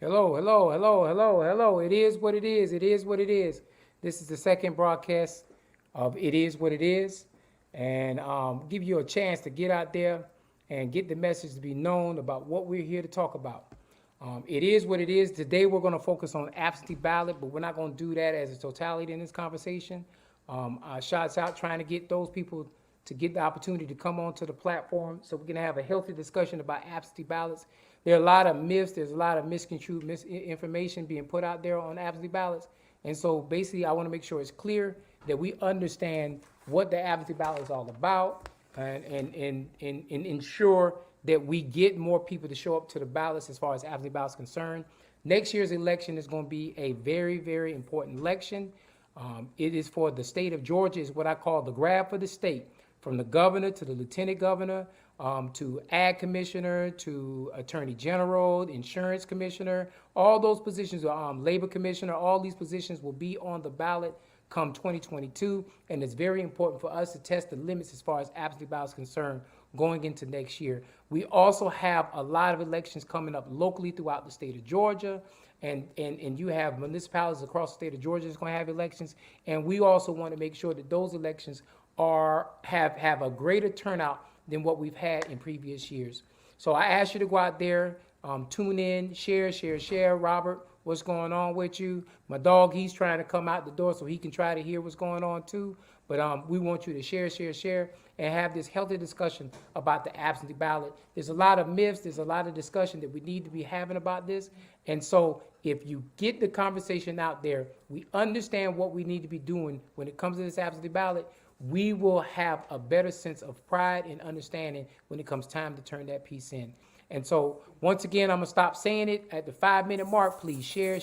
Hello, hello, hello, hello, hello. It is what it is. It is what it is. This is the second broadcast of It Is What It Is, and give you a chance to get out there and get the message to be known about what we're here to talk about. It is what it is. Today we're going to focus on absentee ballot, but we're not going to do that as a totality in this conversation. Shots out trying to get those people to get the opportunity to come onto the platform so we can have a healthy discussion about absentee ballots. There are a lot of myths, there's a lot of misconstrued misinformation being put out there on absentee ballots. And so basically, I want to make sure it's clear that we understand what the absentee ballot is all about and ensure that we get more people to show up to the ballots as far as absentee ballots concerned. Next year's election is going to be a very, very important election. It is for the state of Georgia, is what I call the grab for the state, from the governor to the lieutenant governor, to ag commissioner, to attorney general, insurance commissioner, all those positions, labor commissioner, all these positions will be on the ballot come 2022. And it's very important for us to test the limits as far as absentee ballots is concerned going into next year. We also have a lot of elections coming up locally throughout the state of Georgia. And you have municipalities across the state of Georgia that's going to have elections. And we also want to make sure that those elections have a greater turnout than what we've had in previous years. So I ask you to go out there, tune in, share. Robert, what's going on with you? My dog, he's trying to come out the door so he can try to hear what's going on too. But we want you to share, and have this healthy discussion about the absentee ballot. There's a lot of myths, there's a lot of discussion that we need to be having about this. And so if you get the conversation out there, we understand what we need to be doing when it comes to this absentee ballot, we will have a better sense of pride and understanding when it comes time to turn that piece in. And so once again, I'm gonna stop saying it at the 5-minute mark. Please share.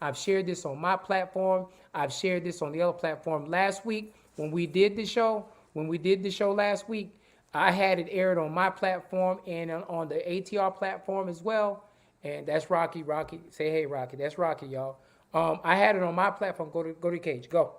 I've shared this on my platform. I've shared this on the other platform. Last week, when we did the show last week, I had it aired on my platform and on the ATR platform as well. And that's Rocky. Say hey, Rocky. That's Rocky, y'all. I had it on my platform. Go to the cage. Go.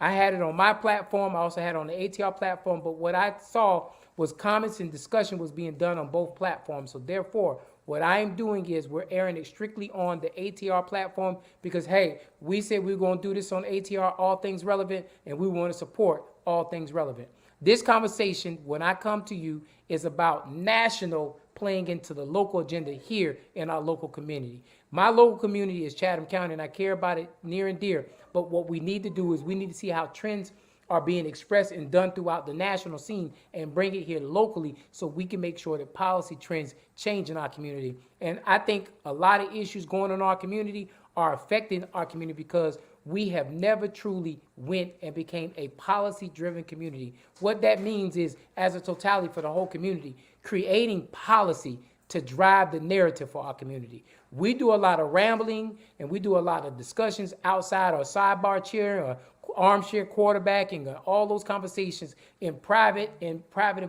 I had it on my platform. I also had it on the ATR platform. But what I saw was comments and discussion was being done on both platforms. So therefore, what I am doing is we're airing it strictly on the ATR platform because, hey, we said we were going to do this on ATR, all things relevant, and we want to support all things relevant. This conversation, when I come to you, is about national playing into the local agenda here in our local community. My local community is Chatham County, and I care about it near and dear. But what we need to do is we need to see how trends are being expressed and done throughout the national scene and bring it here locally so we can make sure that policy trends change in our community. And I think a lot of issues going on in our community are affecting our community because we have never truly went and became a policy-driven community. What that means is, as a totality for the whole community, creating policy to drive the narrative for our community. We do a lot of rambling and we do a lot of discussions outside our sidebar chair or armchair quarterbacking and all those conversations in private and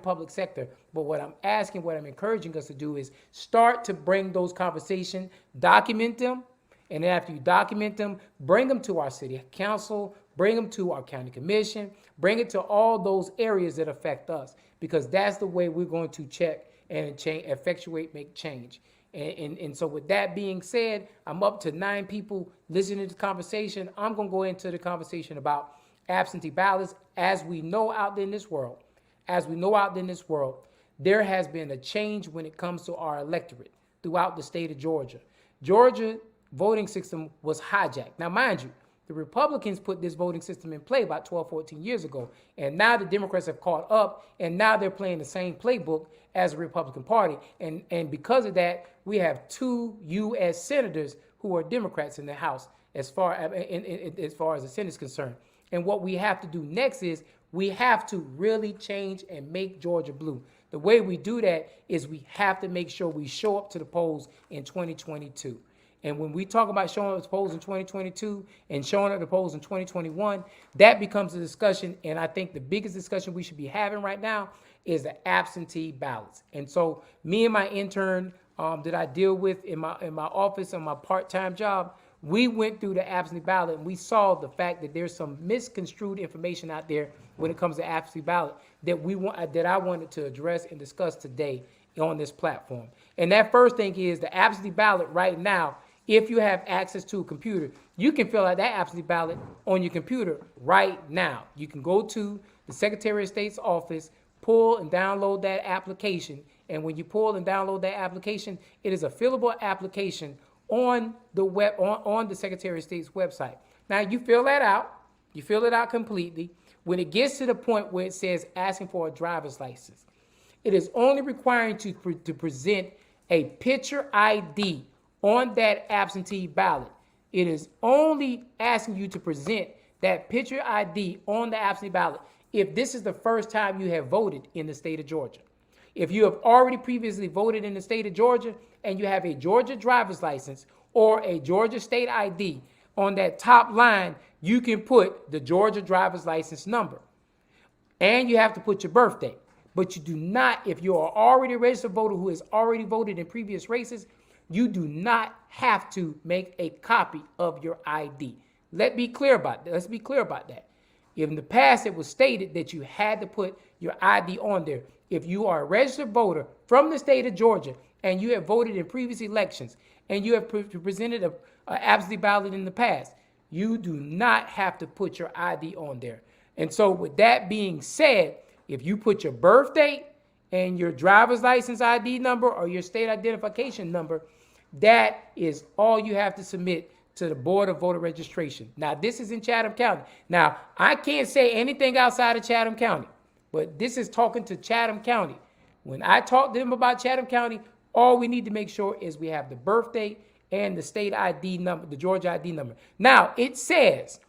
public sector. But what I'm encouraging us to do is start to bring those conversations, document them, and then after you document them, bring them to our city council, bring them to our county commission, bring it to all those areas that affect us, because that's the way we're going to check and effectuate, make change. And so with that being said, I'm up to 9 people listening to the conversation. I'm going to go into the conversation about absentee ballots. As we know out there in this world, there has been a change when it comes to our electorate throughout the state of Georgia. Georgia voting system was hijacked. Now, mind you, the Republicans put this voting system in play about 12, 14 years ago. And now the Democrats have caught up, and now they're playing the same playbook as the Republican Party. And because of that, we have 2 U.S. senators who are Democrats in the House as far as the Senate is concerned. And what we have to do next is we have to really change and make Georgia blue. The way we do that is we have to make sure we show up to the polls in 2022. And when we talk about showing up to the polls in 2022 and showing up to the polls in 2021, that becomes a discussion. And I think the biggest discussion we should be having right now is the absentee ballots. And so me and my intern that I deal with in my office on my part-time job, we went through the absentee ballot and we saw the fact that there's some misconstrued information out there when it comes to absentee ballot that I wanted to address and discuss today on this platform. And that first thing is the absentee ballot right now. If you have access to a computer, you can fill out that absentee ballot on your computer right now. You can go to the Secretary of State's office, pull and download that application. And when you pull and download that application, it is a fillable application on the web on the Secretary of State's website. Now you fill that out. You fill it out completely. When it gets to the point where it says asking for a driver's license, it is only requiring to present a picture ID on that absentee ballot. It is only asking you to present that picture ID on the absentee ballot if this is the first time you have voted in the state of Georgia. If you have already previously voted in the state of Georgia and you have a Georgia driver's license or a Georgia state ID, on that top line, you can put the Georgia driver's license number. And you have to put your birthday. But you do not, if you are already a registered voter who has already voted in previous races, you do not have to make a copy of your ID. Let's be clear about that. In the past, it was stated that you had to put your ID on there. If you are a registered voter from the state of Georgia and you have voted in previous elections and you have presented an absentee ballot in the past, you do not have to put your ID on there. And so with that being said, if you put your birth date and your driver's license ID number or your state identification number, that is all you have to submit to the Board of Voter Registration. Now, this is in Chatham County. Now, I can't say anything outside of Chatham County, but this is talking to Chatham County. When I talk to them about Chatham County, all we need to make sure is we have the birth date and the state ID number, the Georgia ID number. Now, it says,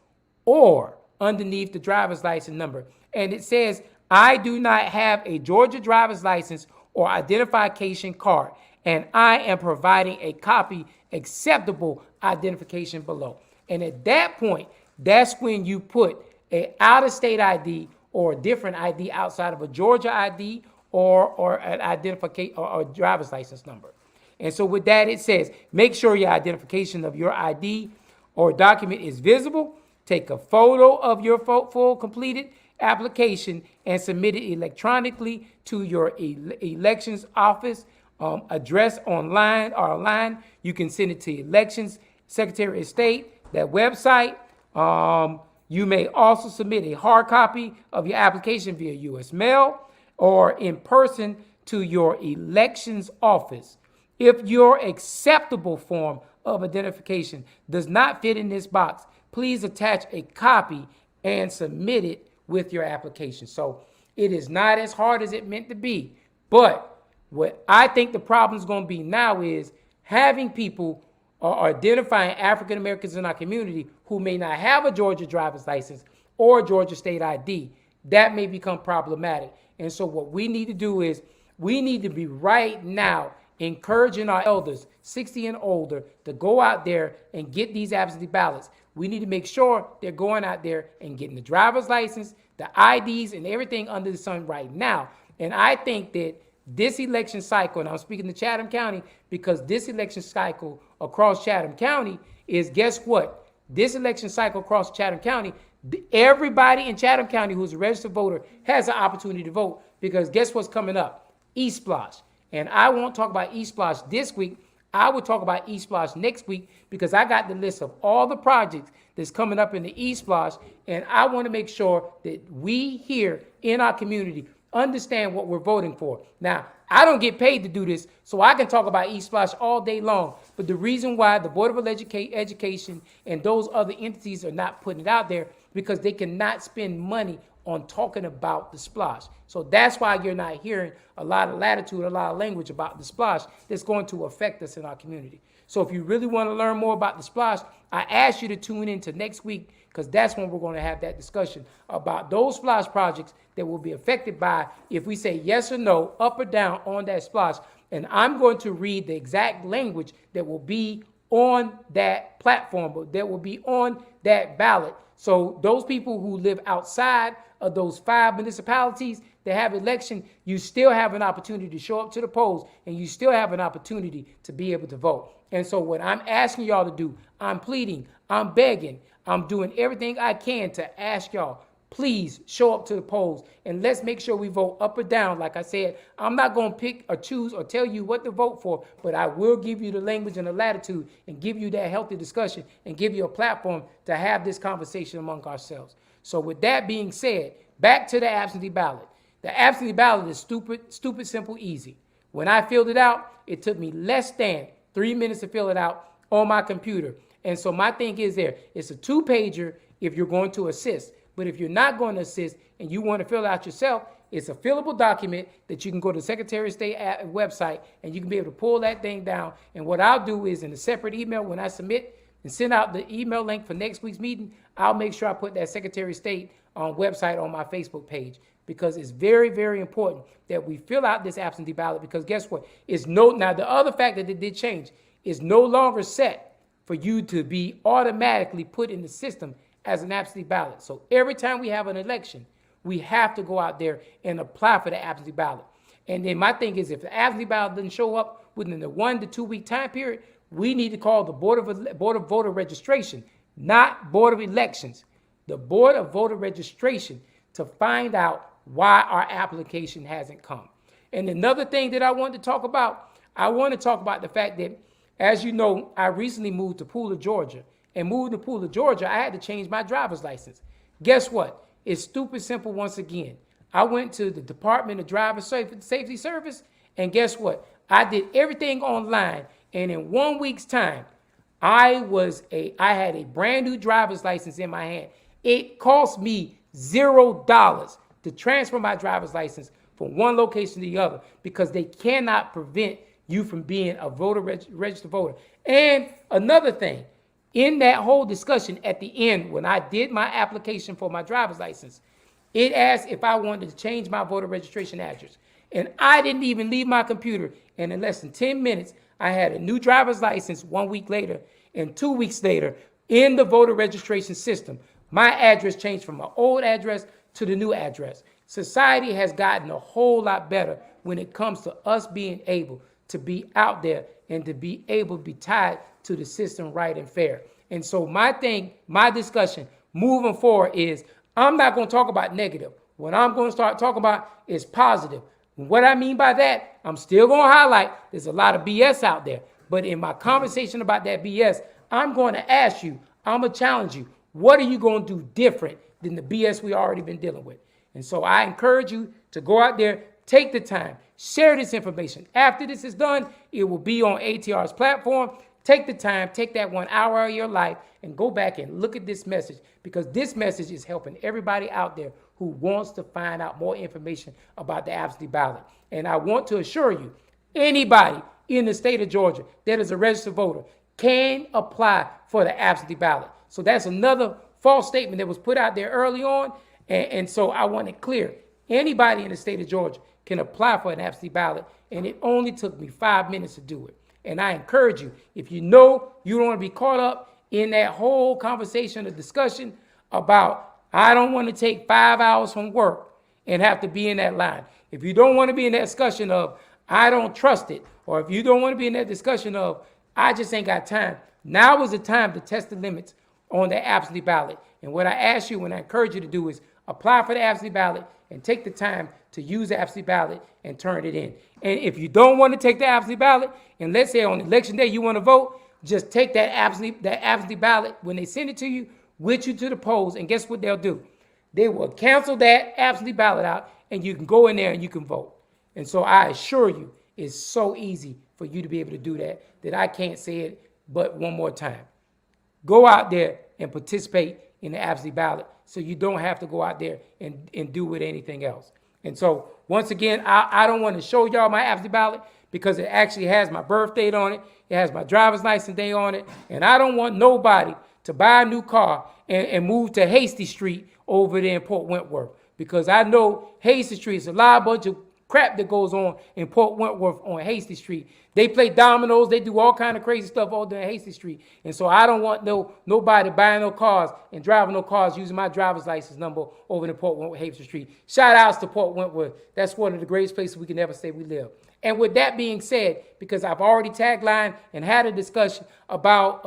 or underneath the driver's license number, and it says, I do not have a Georgia driver's license or identification card, and I am providing a copy acceptable identification below. And at that point, that's when you put an out-of-state ID or a different ID outside of a Georgia ID or an identification or driver's license number. And so with that, it says, make sure your identification of your ID or document is visible. Take a photo of your full completed application and submit it electronically to your elections office address online. You can send it to Elections Secretary of State, that website. You may also submit a hard copy of your application via U.S. mail or in person to your elections office. If your acceptable form of identification does not fit in this box, please attach a copy and submit it with your application. So it is not as hard as it meant to be. But what I think the problem is going to be now is having people or identifying African Americans in our community who may not have a Georgia driver's license or a Georgia state ID. That may become problematic. And so what we need to do is we need to be right now encouraging our elders, 60 and older, to go out there and get these absentee ballots. We need to make sure they're going out there and getting the driver's license, the IDs, and everything under the sun right now. And I think that this election cycle, and I'm speaking to Chatham County because this election cycle across Chatham County is, guess what? This election cycle across Chatham County, everybody in Chatham County who's a registered voter has an opportunity to vote because guess what's coming up? eSplosh. And I won't talk about eSplosh this week. I will talk about eSplosh next week because I got the list of all the projects that's coming up in the eSplosh, and I want to make sure that we here in our community understand what we're voting for. Now, I don't get paid to do this, so I can talk about eSplosh all day long. But the reason why the Board of Education and those other entities are not putting it out there because they cannot spend money on talking about the Splosh. So that's why you're not hearing a lot of latitude, a lot of language about the Splosh that's going to affect us in our community. So if you really want to learn more about the Splosh, I ask you to tune into next week because that's when we're going to have that discussion about those Splosh projects that will be affected by if we say yes or no, up or down on that Splosh. And I'm going to read the exact language that will be on that platform, that will be on that ballot. So those people who live outside of those 5 municipalities, that have election, you still have an opportunity to show up to the polls, and you still have an opportunity to be able to vote. And so what I'm asking y'all to do, I'm pleading, I'm begging, I'm doing everything I can to ask y'all, please show up to the polls and let's make sure we vote up or down. Like I said, I'm not going to pick or choose or tell you what to vote for, but I will give you the language and the latitude and give you that healthy discussion and give you a platform to have this conversation among ourselves. So with that being said, back to the absentee ballot. The absentee ballot is stupid, simple, easy. When I filled it out, it took me less than 3 minutes to fill it out on my computer. And so my thing is it's a 2-pager if you're going to assist. But if you're not going to assist and you want to fill it out yourself, it's a fillable document that you can go to the Secretary of State website and you can be able to pull that thing down. And what I'll do is in a separate email when I submit and send out the email link for next week's meeting, I'll make sure I put that Secretary of State website on my Facebook page, because it's very, very important that we fill out this absentee ballot, because guess what? Now the other fact that it did change is no longer set for you to be automatically put in the system as an absentee ballot. So every time we have an election, we have to go out there and apply for the absentee ballot. And then my thing is, if the absentee ballot doesn't show up within the 1 to 2 week time period, we need to call the Board of Voter Registration, not Board of Elections, the Board of Voter Registration, to find out why our application hasn't come. And another thing that I want to talk about the fact that, as you know, I recently moved to Pooler, Georgia. And moving to Pooler, Georgia, I had to change my driver's license. Guess what? It's stupid simple once again. I went to the Department of Driver Safety Service, and guess what? I did everything online, and in 1 week's time, I had a brand new driver's license in my hand. It cost me $0 to transfer my driver's license from one location to the other, because they cannot prevent you from being a registered voter. And another thing, in that whole discussion at the end, when I did my application for my driver's license, it asked if I wanted to change my voter registration address. And I didn't even leave my computer. And in less than 10 minutes, I had a new driver's license 1 week later. And 2 weeks later, in the voter registration system, my address changed from my old address to the new address. Society has gotten a whole lot better when it comes to us being able to be out there and to be able to be tied to the system right and fair. And so my discussion moving forward is, I'm not going to talk about negative. What I'm going to start talking about is positive. And what I mean by that, I'm still going to highlight there's a lot of BS out there. But in my conversation about that BS, I'm going to ask you, I'm going to challenge you, what are you going to do different than the BS we already been dealing with? And so I encourage you to go out there, take the time, share this information. After this is done, it will be on ATR's platform. Take the time, take that 1 hour of your life and go back and look at this message, because this message is helping everybody out there who wants to find out more information about the absentee ballot. And I want to assure you, anybody in the state of Georgia that is a registered voter can apply for the absentee ballot. So that's another false statement that was put out there early on. And so I want it clear. Anybody in the state of Georgia can apply for an absentee ballot, and it only took me 5 minutes to do it. And I encourage you, if you know you don't want to be caught up in that whole conversation or discussion about, I don't want to take 5 hours from work and have to be in that line. If you don't want to be in that discussion of, I don't trust it, or if you don't want to be in that discussion of, I just ain't got time, now is the time to test the limits on the absentee ballot. And what I ask you and I encourage you to do is apply for the absentee ballot and take the time to use the absentee ballot and turn it in. And if you don't want to take the absentee ballot, and let's say on election day you want to vote, just take that absentee ballot when they send it to you with you to the polls, and guess what they'll do? They will cancel that absentee ballot out, and you can go in there and you can vote. And so I assure you, it's so easy for you to be able to do that I can't say it but one more time. Go out there and participate in the absentee ballot so you don't have to go out there and do with anything else. And so, once again, I don't want to show y'all my absentee ballot because it actually has my birth date on it. It has my driver's license day on it. And I don't want nobody to buy a new car and move to Hasty Street over there in Port Wentworth, because I know Hasty Street is a bunch of crap that goes on in Port Wentworth on Hasty Street. They play dominoes. They do all kind of crazy stuff over there on Hasty Street. And so I don't want nobody buying no cars and driving no cars using my driver's license number over in Port Wentworth, Hasty Street. Shout outs to Port Wentworth. That's one of the greatest places we can ever say we live. And with that being said, because I've already taglined and had a discussion about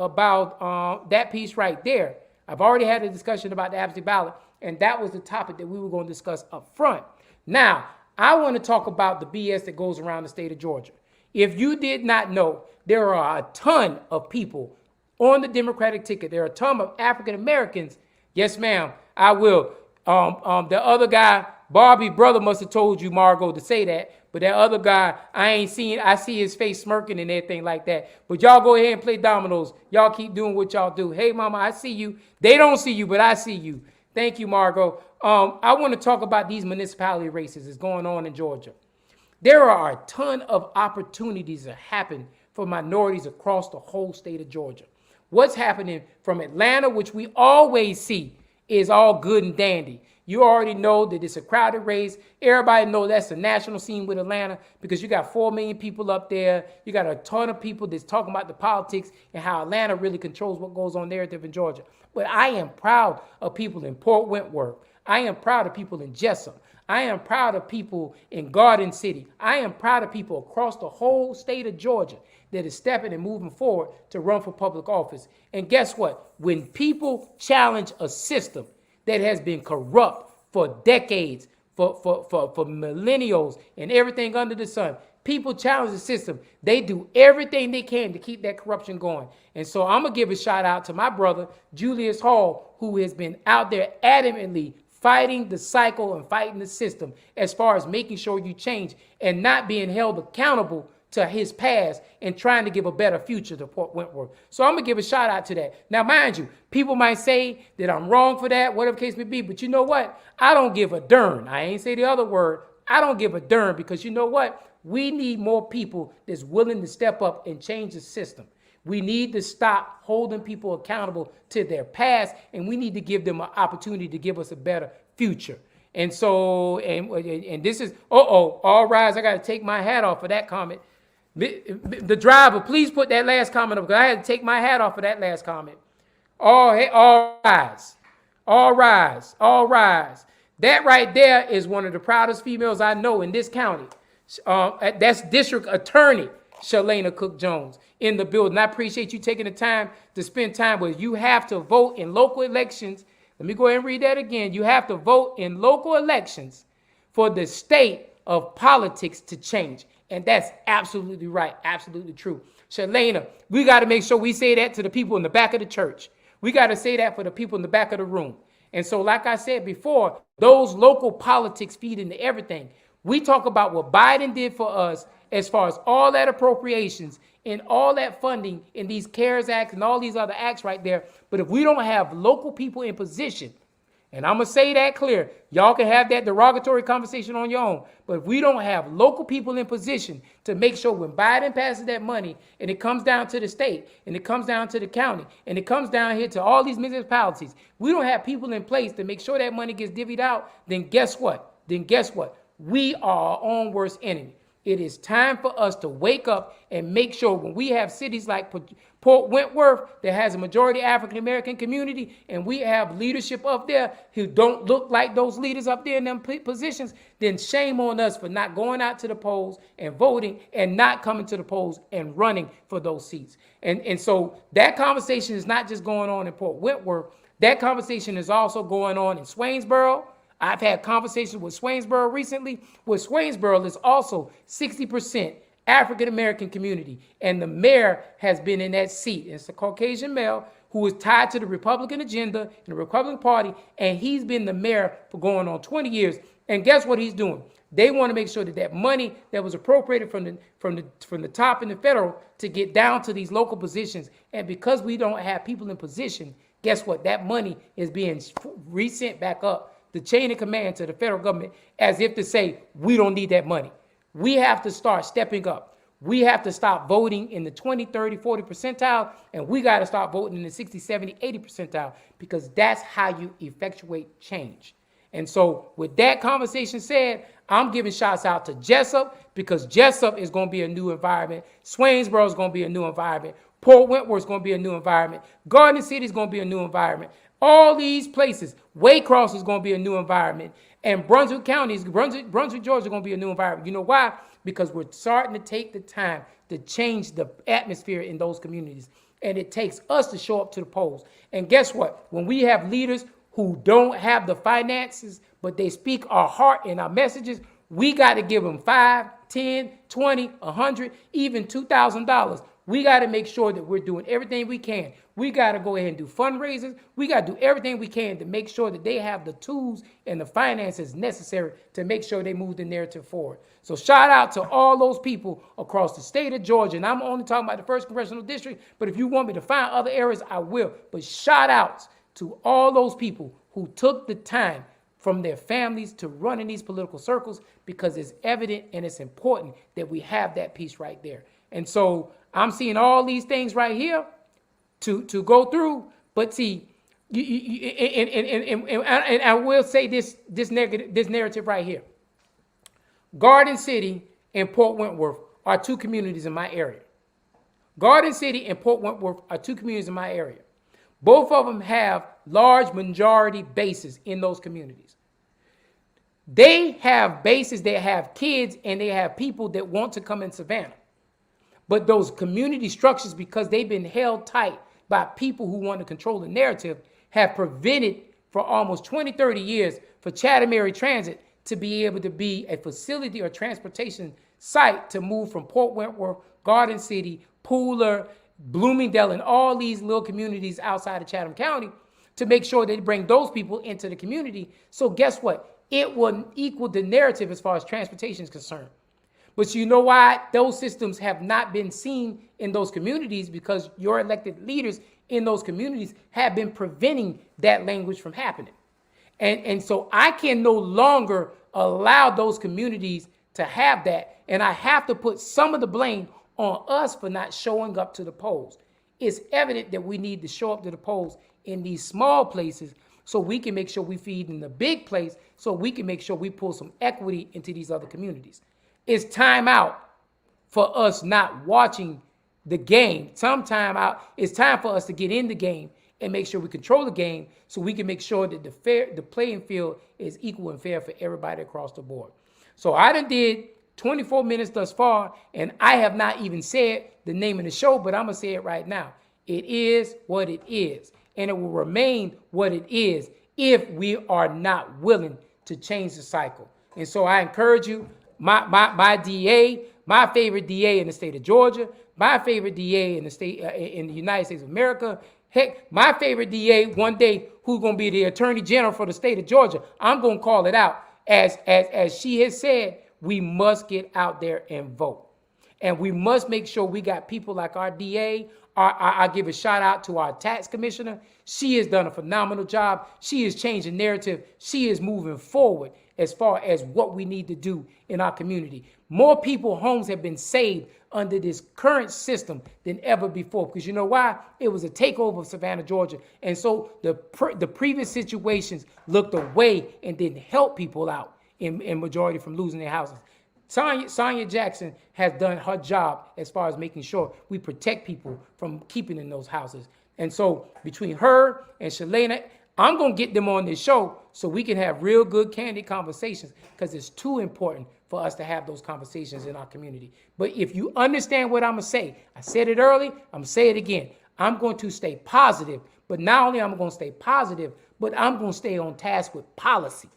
that piece right there, I've already had a discussion about the absentee ballot, and that was the topic that we were going to discuss up front. Now, I want to talk about the BS that goes around the state of Georgia. If you did not know, there are a ton of people on the Democratic ticket. There are a ton of African Americans. Yes, ma'am, I will. The other guy, Barbie brother, must have told you, Margot, to say that. But that other guy, I see his face smirking and everything like that. But y'all go ahead and play dominoes. Y'all keep doing what y'all do. Hey, mama, I see you. They don't see you, but I see you. Thank you, Margot. I want to talk about these municipality races that's going on in Georgia. There are a ton of opportunities that happen for minorities across the whole state of Georgia. What's happening from Atlanta, which we always see, is all good and dandy. You already know that it's a crowded race. Everybody knows that's the national scene with Atlanta because you got 4 million people up there. You got a ton of people that's talking about the politics and how Atlanta really controls what goes on narrative in Georgia. But I am proud of people in Port Wentworth. I am proud of people in Jessup. I am proud of people in Garden City. I am proud of people across the whole state of Georgia that is stepping and moving forward to run for public office. And guess what? When people challenge a system that has been corrupt for decades, for millennials and everything under the sun, people challenge the system. They do everything they can to keep that corruption going. And so I'm going to give a shout out to my brother, Julius Hall, who has been out there adamantly fighting the cycle and fighting the system as far as making sure you change and not being held accountable to his past and trying to give a better future to Port Wentworth. So I'm going to give a shout out to that. Now, mind you, people might say that I'm wrong for that, whatever the case may be, but you know what? I don't give a darn. I ain't say the other word. I don't give a darn because you know what? We need more people that's willing to step up and change the system. We need to stop holding people accountable to their past, and we need to give them an opportunity to give us a better future. And so, and this is, all rise. I got to take my hat off for that comment. The driver, please put that last comment up because I had to take my hat off for that last comment. All rise. All rise. All rise. That right there is one of the proudest females I know in this county. That's District Attorney Shalana Cook Jones in the building. I appreciate you taking the time to spend time with. You have to vote in local elections. Let me go ahead and read that again. You have to vote in local elections for the state of politics to change. And that's absolutely right. Absolutely true. Shalana, we got to make sure we say that to the people in the back of the church. We got to say that for the people in the back of the room. And so, like I said before, those local politics feed into everything. We talk about what Biden did for us as far as all that appropriations and all that funding in these CARES Acts and all these other acts right there. But if we don't have local people in position, and I'm going to say that clear, y'all can have that derogatory conversation on your own. But if we don't have local people in position to make sure when Biden passes that money and it comes down to the state and it comes down to the county and it comes down here to all these municipalities, we don't have people in place to make sure that money gets divvied out, then guess what? We are our own worst enemy. It is time for us to wake up and make sure when we have cities like Port Wentworth that has a majority African-American community and we have leadership up there who don't look like those leaders up there in them positions, then shame on us for not going out to the polls and voting and not coming to the polls and running for those seats. And so that conversation is not just going on in Port Wentworth. That conversation is also going on in Swainsboro. I've had conversations with Swainsboro recently, where Swainsboro is also 60% African-American community. And the mayor has been in that seat. It's a Caucasian male who is tied to the Republican agenda and the Republican Party. And he's been the mayor for going on 20 years. And guess what he's doing? They want to make sure that that money that was appropriated from the top in the federal to get down to these local positions. And because we don't have people in position, guess what? That money is being resent back up the chain of command to the federal government as if to say, we don't need that money. We have to start stepping up. We have to stop voting in the 20, 30, 40 percentile, and we got to start voting in the 60, 70, 80 percentile because that's how you effectuate change. And so with that conversation said, I'm giving shots out to Jessup because Jessup is going to be a new environment. Swainsboro is going to be a new environment. Port Wentworth is going to be a new environment. Garden City is going to be a new environment. All these places, Waycross is going to be a new environment. And Brunswick County, Brunswick, Georgia is going to be a new environment. You know why? Because we're starting to take the time to change the atmosphere in those communities. And it takes us to show up to the polls. And guess what? When we have leaders who don't have the finances, but they speak our heart and our messages, we got to give them $5, $10, $20, $100, even $2,000. We got to make sure that we're doing everything we can. We got to go ahead and do fundraisers. We got to do everything we can to make sure that they have the tools and the finances necessary to make sure they move the narrative forward. So shout out to all those people across the state of Georgia. And I'm only talking about the 1st Congressional District, but if you want me to find other areas, I will. But shout outs to all those people who took the time from their families to run in these political circles, because it's evident and it's important that we have that piece right there. And so I'm seeing all these things right here to go through. But see, and I will say this narrative right here. Garden City and Port Wentworth are two communities in my area. Garden City and Port Wentworth are two communities in my area. Both of them have large majority bases in those communities. They have bases, they have kids, and they have people that want to come in Savannah. But those community structures, because they've been held tight by people who want to control the narrative, have prevented for almost 20, 30 years for Chatham Area Transit to be able to be a facility or transportation site to move from Port Wentworth, Garden City, Pooler, Bloomingdale, and all these little communities outside of Chatham County, to make sure they bring those people into the community. So guess what? It will equal the narrative as far as transportation is concerned. But you know why those systems have not been seen in those communities? Because your elected leaders in those communities have been preventing that language from happening. And so I can no longer allow those communities to have that. And I have to put some of the blame on us for not showing up to the polls. It's evident that we need to show up to the polls in these small places so we can make sure we feed in the big place, so we can make sure we pull some equity into these other communities. It's time out for us not watching the game. It's time for us to get in the game and make sure we control the game so we can make sure that the playing field is equal and fair for everybody across the board. So I done did 24 minutes thus far, and I have not even said the name of the show, but I'm going to say it right now. It is what it is, and it will remain what it is if we are not willing to change the cycle. And so I encourage you, my DA, my favorite DA in the state of Georgia, my favorite DA in the state in the United States of America, heck, my favorite DA one day who's going to be the Attorney General for the state of Georgia. I'm going to call it out. As she has said, we must get out there and vote. And we must make sure we got people like our DA. I give a shout out to our tax commissioner. She has done a phenomenal job. She has changed the narrative. She is moving forward as far as what we need to do in our community. More people's homes have been saved under this current system than ever before. Because you know why? It was a takeover of Savannah, Georgia. And so the previous situations looked away and didn't help people out in majority from losing their houses. Sonia Jackson has done her job as far as making sure we protect people from keeping in those houses. And so between her and Shalana, I'm going to get them on this show so we can have real good, candid conversations, because it's too important for us to have those conversations in our community. But if you understand what I'm going to say, I said it early, I'm going to say it again. I'm going to stay positive, but not only am I going to stay positive, but I'm going to stay on task with policy,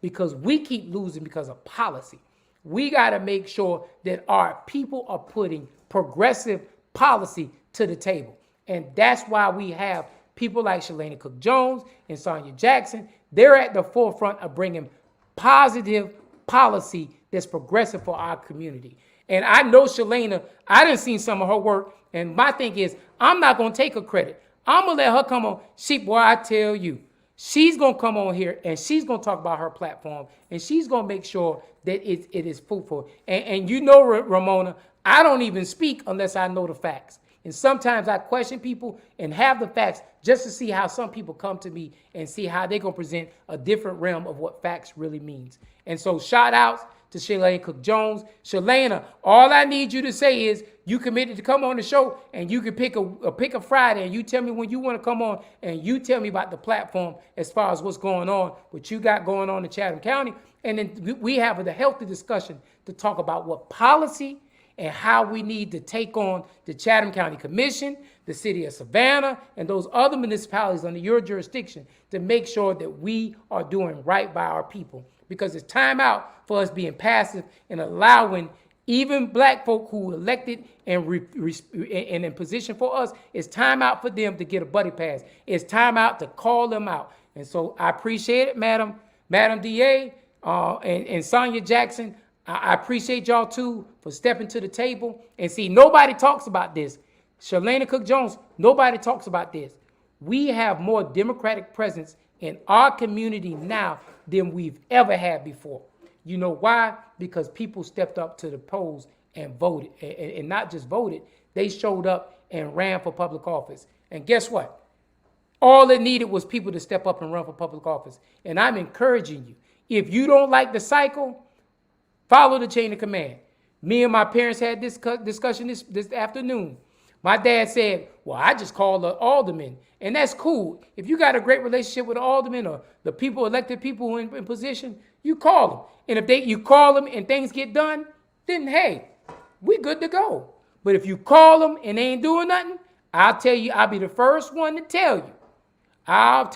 because we keep losing because of policy. We got to make sure that our people are putting progressive policy to the table. And that's why we have people like Shalana Cook Jones and Sonia Jackson. They're at the forefront of bringing positive policy that's progressive for our community. And I know Shalana, I done seen some of her work, and my thing is, I'm not going to take her credit. I'm going to let her come on. Boy, I tell you, she's going to come on here, and she's going to talk about her platform, and she's going to make sure that it is fruitful. And you know, Ramona, I don't even speak unless I know the facts. And sometimes I question people and have the facts just to see how some people come to me and see how they're going to present a different realm of what facts really means. And so shout outs to Shalane Cook Jones. Shalana, all I need you to say is you committed to come on the show, and you can pick a Friday, and you tell me when you want to come on, and you tell me about the platform as far as what's going on, what you got going on in Chatham County. And then we have a healthy discussion to talk about what policy and how we need to take on the Chatham County Commission, the city of Savannah, and those other municipalities under your jurisdiction to make sure that we are doing right by our people. Because it's time out for us being passive and allowing even black folk who elected and in position for us, it's time out for them to get a buddy pass. It's time out to call them out. And so I appreciate it, Madam DA and Sonia Jackson. I appreciate y'all too for stepping to the table. And see, nobody talks about this. Shalana Cook Jones, nobody talks about this. We have more Democratic presence in our community now than we've ever had before. You know why? Because people stepped up to the polls and voted, and not just voted, they showed up and ran for public office. And guess what? All it needed was people to step up and run for public office. And I'm encouraging you, if you don't like the cycle, follow the chain of command. Me and my parents had this discussion this afternoon. My dad said, well, I just called the alderman. And that's cool. If you got a great relationship with the alderman or the people, elected people in position, you call them. And if you call them and things get done, then hey, we good to go. But if you call them and they ain't doing nothing, I'll tell you, I'll be the first one to tell you.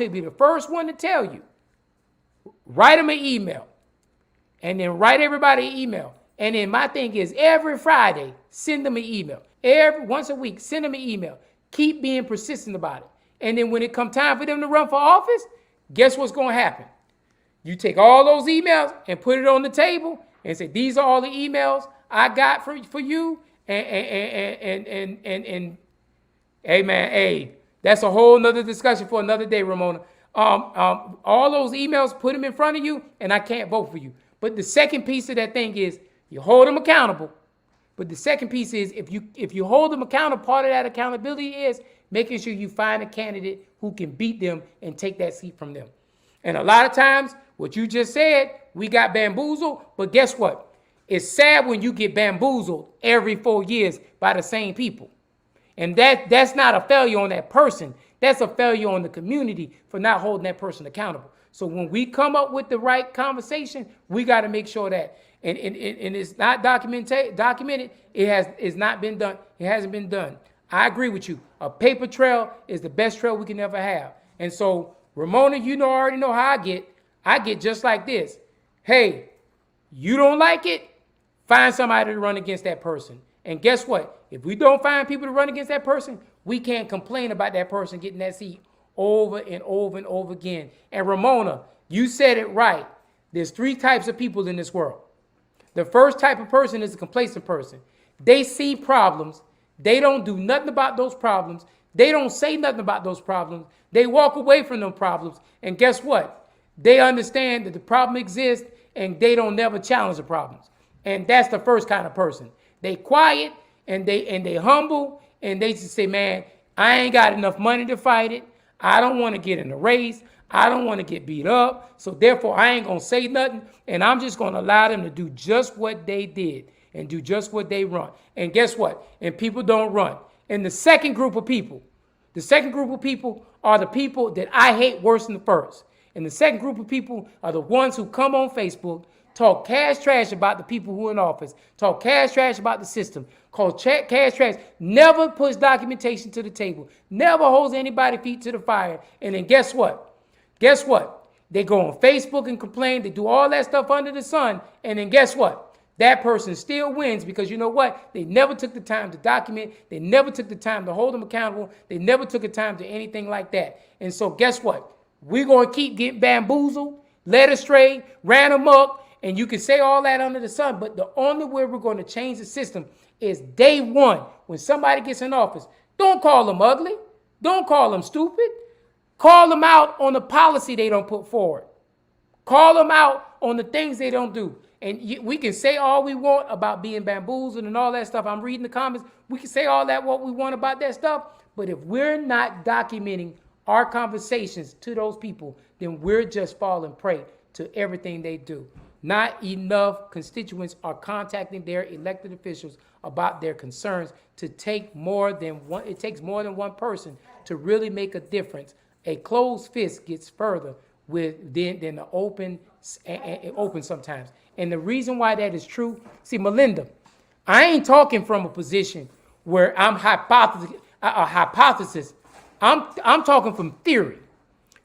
Be the first one to tell you. Write them an email. And then write everybody an email. And then my thing is every Friday, send them an email. Once a week, send them an email. Keep being persistent about it. And then when it comes time for them to run for office, guess what's going to happen? You take all those emails and put it on the table and say, these are all the emails I got for you. And hey, man, hey, that's a whole nother discussion for another day, Ramona. All those emails, put them in front of you, and I can't vote for you. But the second piece of that thing is you hold them accountable. But the second piece is if you hold them accountable, part of that accountability is making sure you find a candidate who can beat them and take that seat from them. And a lot of times, what you just said, we got bamboozled. But guess what? It's sad when you get bamboozled every 4 years by the same people. And that's not a failure on that person. That's a failure on the community for not holding that person accountable. So when we come up with the right conversation, we got to make sure that, and it's not documented, it's not been done. It hasn't been done. I agree with you. A paper trail is the best trail we can ever have. And so, Ramona, you already know how I get. I get just like this. Hey, you don't like it? Find somebody to run against that person. And guess what? If we don't find people to run against that person, we can't complain about that person getting that seat over and over and over again. And Ramona, you said it right. There's 3 types of people in this world. The first type of person is a complacent person. They see problems. They don't do nothing about those problems. They don't say nothing about those problems. They walk away from them problems. And guess what? They understand that the problem exists and they don't never challenge the problems. And that's the first kind of person. They quiet and they humble and they just say, man, I ain't got enough money to fight it. I don't want to get in a race. I don't want to get beat up. So therefore, I ain't going to say nothing. And I'm just going to allow them to do just what they did and do just what they run. And guess what? And people don't run. And the second group of people are the people that I hate worse than the first. And the second group of people are the ones who come on Facebook, talk cash trash about the people who are in office, talk cash trash about the system, call cash trash, never puts documentation to the table, never holds anybody's feet to the fire. And then guess what? They go on Facebook and complain. They do all that stuff under the sun. And then guess what? That person still wins because you know what? They never took the time to document. They never took the time to hold them accountable. They never took the time to anything like that. And so guess what? We're going to keep getting bamboozled, led astray, ran amok, and you can say all that under the sun. But the only way we're going to change the system is day one. When somebody gets in office, don't call them ugly. Don't call them stupid. Call them out on the policy they don't put forward. Call them out on the things they don't do. we can say all we want about being bamboozled and all that stuff. I'm reading the comments. We can say all that what we want about that stuff. But if we're not documenting our conversations to those people, then we're just falling prey to everything they do. Not enough constituents are contacting their elected officials about their concerns to take more than one. It takes more than one person to really make a difference. A closed fist gets further than the open sometimes. And the reason why that is true, see, Melinda, I ain't talking from a position where I'm hypothesis. I'm talking from theory.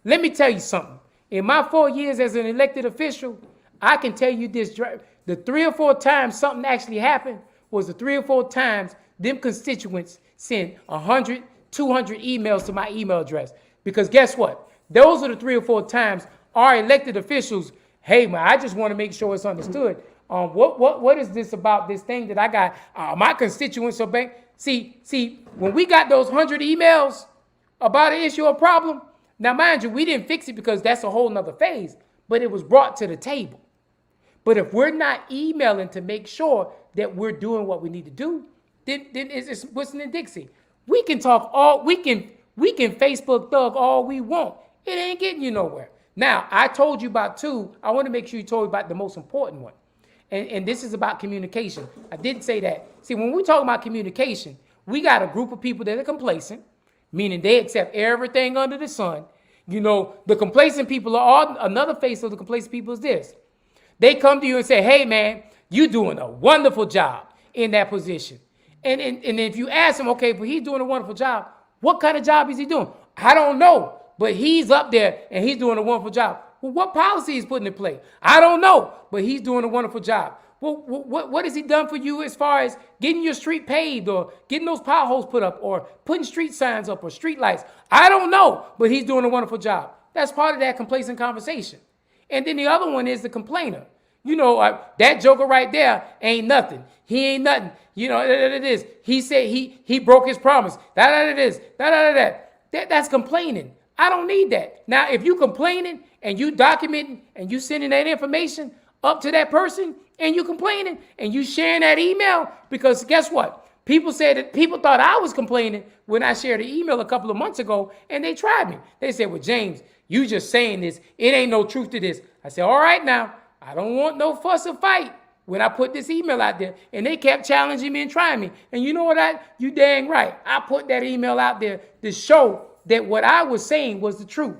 Let me tell you something. In my 4 years as an elected official, I can tell you this, the 3 or 4 times something actually happened was the 3 or 4 times them constituents sent 100, 200 emails to my email address. Because guess what? Those are the 3 or 4 times our elected officials, hey man, I just want to make sure it's understood. What is this about this thing that I got? My constituents are bank. See, when we got those 100 emails about an issue or problem, now mind you, we didn't fix it because that's a whole nother phase, but it was brought to the table. But if we're not emailing to make sure that we're doing what we need to do, then it's Wilson and Dixie. We can talk we can Facebook thug all we want. It ain't getting you nowhere. Now, I told you about 2. I want to make sure you told you about the most important one. And this is about communication. I didn't say that. See, when we talk about communication, we got a group of people that are complacent, meaning they accept everything under the sun. You know, the complacent people another face of the complacent people is this. They come to you and say, hey, man, you're doing a wonderful job in that position. And if you ask him, okay, but he's doing a wonderful job, what kind of job is he doing? I don't know, but he's up there and he's doing a wonderful job. Well, what policy he's putting in play? I don't know, but he's doing a wonderful job. Well, what has he done for you as far as getting your street paved or getting those potholes put up or putting street signs up or street lights? I don't know, but he's doing a wonderful job. That's part of that complacent conversation. And then the other one is the complainer. You know, that joker right there ain't nothing. He ain't nothing. You know, it is. He said he broke his promise. That's complaining. I don't need that. Now, if you complaining and you documenting and you sending that information up to that person and you complaining and you sharing that email, because guess what? People thought I was complaining when I shared an email a couple of months ago and they tried me. They said, well, James, you just saying this. It ain't no truth to this. I said, all right now, I don't want no fuss or fight when I put this email out there. And they kept challenging me and trying me. And you know what? You dang right. I put that email out there to show that what I was saying was the truth.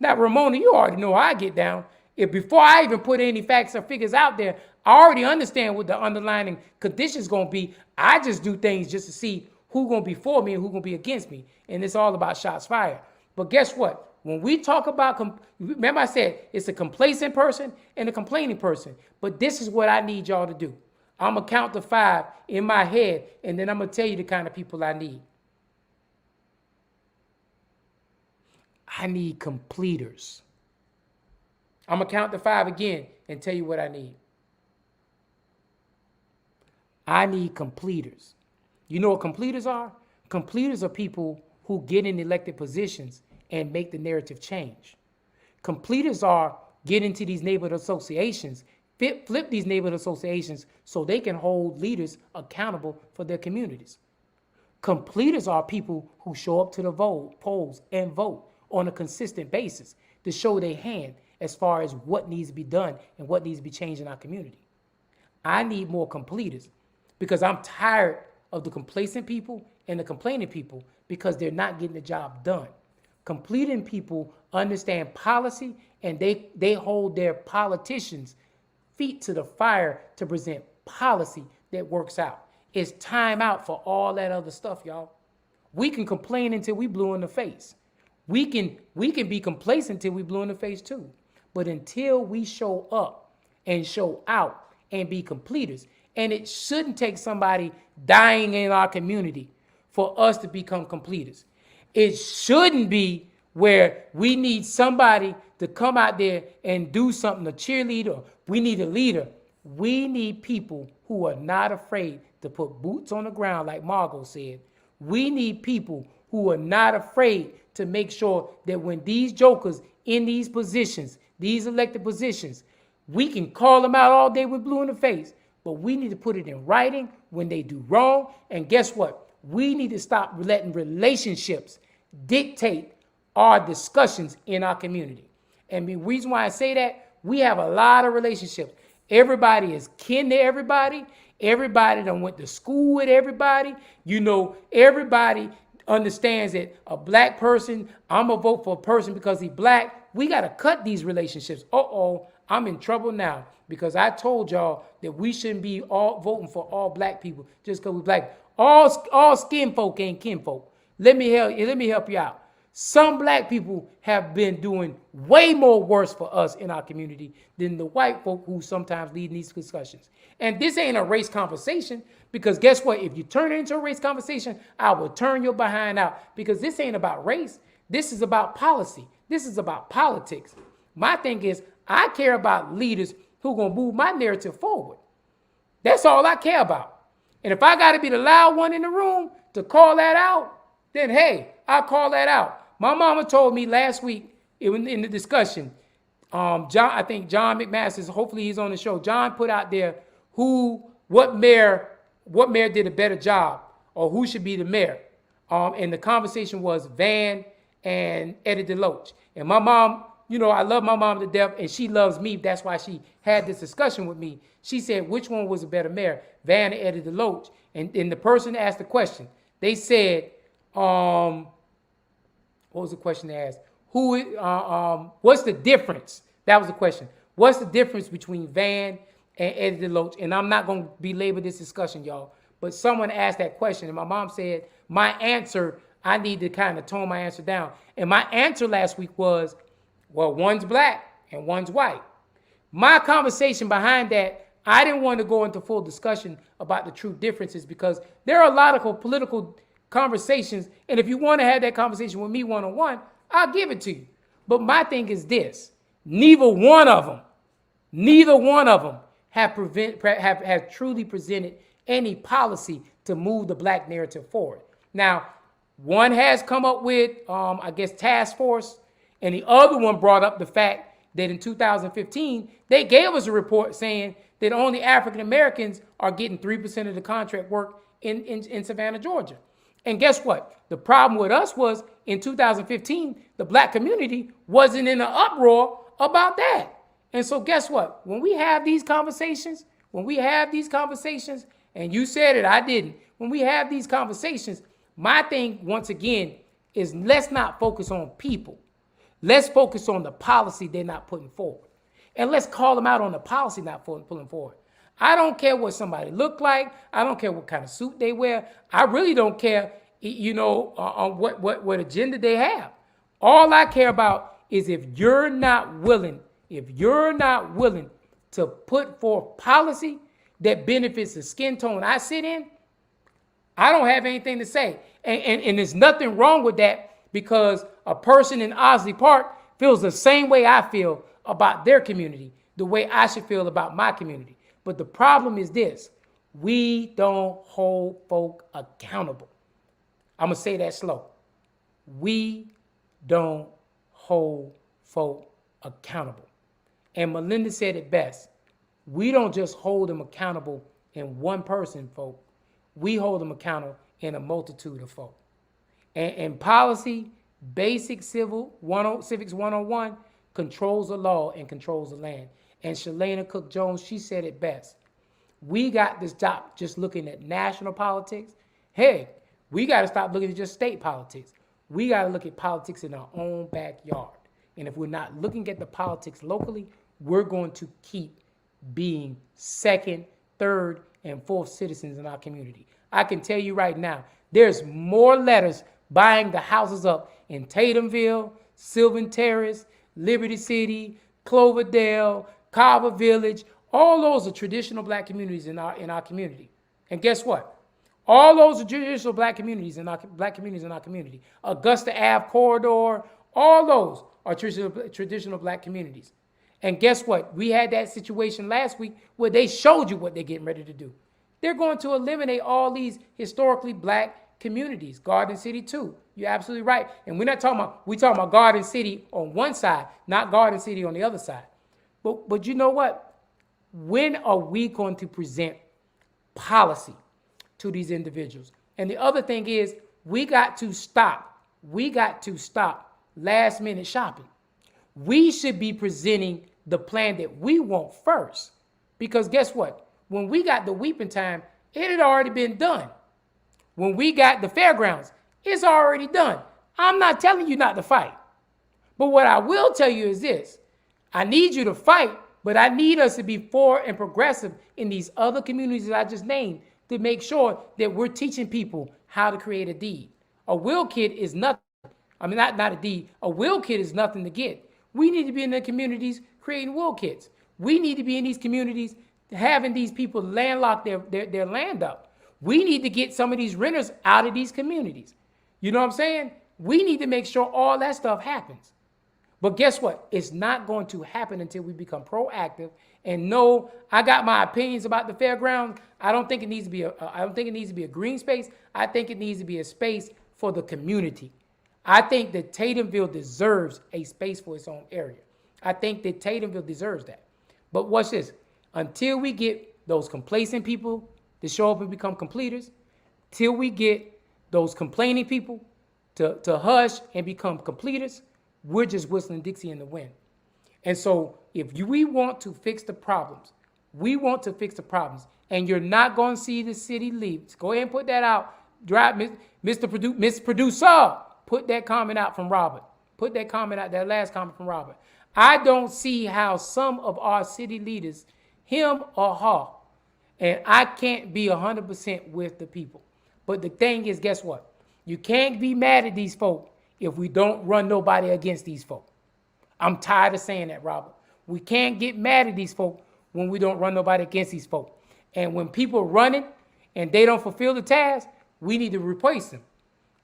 Now, Ramona, you already know how I get down. If before I even put any facts or figures out there, I already understand what the underlying conditions going to be. I just do things just to see who's going to be for me and who's going to be against me. And it's all about shots fired. But guess what? When we talk about, remember I said it's a complacent person and a complaining person. But this is what I need y'all to do. I'm going to count to 5 in my head, and then I'm going to tell you the kind of people I need. I need completers. I'm going to count to 5 again and tell you what I need. I need completers. You know what completers are? Completers are people who get in elected positions and make the narrative change. Completers are get into these neighborhood associations, flip these neighborhood associations so they can hold leaders accountable for their communities. Completers are people who show up to the polls and vote on a consistent basis to show their hand as far as what needs to be done and what needs to be changed in our community. I need more completers because I'm tired of the complacent people and the complaining people because they're not getting the job done. Completing people understand policy and they hold their politicians' feet to the fire to present policy that works out. It's time out for all that other stuff, y'all. We can complain until we blue in the face. We can be complacent until we blue in the face too. But until we show up and show out and be completers, and it shouldn't take somebody dying in our community for us to become completers. It shouldn't be where we need somebody to come out there and do something, a cheerleader. We need a leader. We need people who are not afraid to put boots on the ground, like Margot said. We need people who are not afraid to make sure that when these jokers in these positions, these elected positions, We can call them out all day with blue in the face, but we need to put it in writing when they do wrong. And guess what? We need to stop letting relationships dictate our discussions in our community. And the reason why I say that, we have a lot of relationships. Everybody is kin to everybody. Everybody done went to school with everybody. You know, everybody understands that a black person, I'm going to vote for a person because he's black. We got to cut these relationships. I'm in trouble now because I told y'all that we shouldn't be all voting for all black people just because we're black. All skin folk ain't kin folk. Let me help you out. Some black people have been doing way more worse for us in our community than the white folk who sometimes lead these discussions. And this ain't a race conversation because guess what? If you turn it into a race conversation, I will turn your behind out because this ain't about race. This is about policy. This is about politics. My thing is I care about leaders who are going to move my narrative forward. That's all I care about. And if I got to be the loud one in the room to call that out, then hey, I'll call that out. My mama told me last week in the discussion, I think John McMaster, hopefully he's on the show. John put out there what mayor did a better job or who should be the mayor. And the conversation was Van and Eddie DeLoach. And my mom, you know, I love my mom to death and she loves me. That's why she had this discussion with me. She said, which one was a better mayor, Van or Eddie DeLoach? And the person asked the question. They said, what was the question they asked? What's the difference? That was the question. What's the difference between Van and Eddie DeLoach? And I'm not going to belabor this discussion, y'all. But someone asked that question, and my mom said, my answer, I need to kind of tone my answer down. And my answer last week was, well, one's black and one's white. My conversation behind that, I didn't want to go into full discussion about the true differences because there are a lot of political conversations, and if you want to have that conversation with me one-on-one, I'll give it to you. But my thing is this: neither one of them have truly presented any policy to move the black narrative forward. Now, one has come up with, task force, and the other one brought up the fact that in 2015 they gave us a report saying that only African Americans are getting 3% of the contract work in Savannah, Georgia. And guess what? The problem with us was in 2015, the black community wasn't in an uproar about that. And so guess what? When we have these conversations, and you said it, I didn't. When we have these conversations, my thing, once again, is let's not focus on people. Let's focus on the policy they're not putting forward. And let's call them out on the policy not pulling forward. I don't care what somebody look like. I don't care what kind of suit they wear. I really don't care, on what agenda they have. All I care about is if you're not willing to put forth policy that benefits the skin tone I sit in, I don't have anything to say. And there's nothing wrong with that because a person in Osley Park feels the same way I feel about their community, the way I should feel about my community. But the problem is this: we don't hold folk accountable. I'm going to say that slow. We don't hold folk accountable. And Melinda said it best. We don't just hold them accountable in one person, folk. We hold them accountable in a multitude of folk. And policy, basic civics 101, controls the law and controls the land. And Shalana Cook Jones, she said it best. We got to stop just looking at national politics. Hey, we got to stop looking at just state politics. We got to look at politics in our own backyard. And if we're not looking at the politics locally, we're going to keep being second, third, and fourth citizens in our community. I can tell you right now, there's more letters buying the houses up in Tatumville, Sylvan Terrace, Liberty City, Cloverdale, Carver Village. All those are traditional black communities in our community. And guess what? All those are traditional black communities in our community. Augusta Ave corridor, all those are traditional black communities. And guess what? We had that situation last week where they showed you what they're getting ready to do. They're going to eliminate all these historically black communities. Garden City too. You're absolutely right. And we're talking about Garden City on one side, not Garden City on the other side. But you know what? When are we going to present policy to these individuals? And the other thing is, we got to stop last minute shopping. We should be presenting the plan that we want first. Because guess what? When we got the weeping time, it had already been done. When we got the fairgrounds, it's already done. I'm not telling you not to fight. But what I will tell you is this. I need you to fight, but I need us to be forward and progressive in these other communities that I just named to make sure that we're teaching people how to create a deed. A will kit is nothing. I mean, not a deed. A will kit is nothing to get. We need to be in the communities creating will kits. We need to be in these communities having these people landlock their land up. We need to get some of these renters out of these communities. You know what I'm saying? We need to make sure all that stuff happens. But guess what? It's not going to happen until we become proactive and know. I got my opinions about the fairgrounds. I don't think it needs to be a green space. I think it needs to be a space for the community. I think that Tatumville deserves a space for its own area. I think that Tatumville deserves that. But watch this. Until we get those complacent people to show up and become completers, till we get those complaining people to hush and become completers, we're just whistling Dixie in the wind. And so if we want to fix the problems, and you're not going to see the city leave. Go ahead and put that out. Mr. Producer, put that comment out from Robert. Put that comment out, that last comment from Robert. I don't see how some of our city leaders, him or her, and I can't be 100% with the people. But the thing is, guess what? You can't be mad at these folk if we don't run nobody against these folk. I'm tired of saying that, Robert. We can't get mad at these folk when we don't run nobody against these folk. And when people are running and they don't fulfill the task, we need to replace them.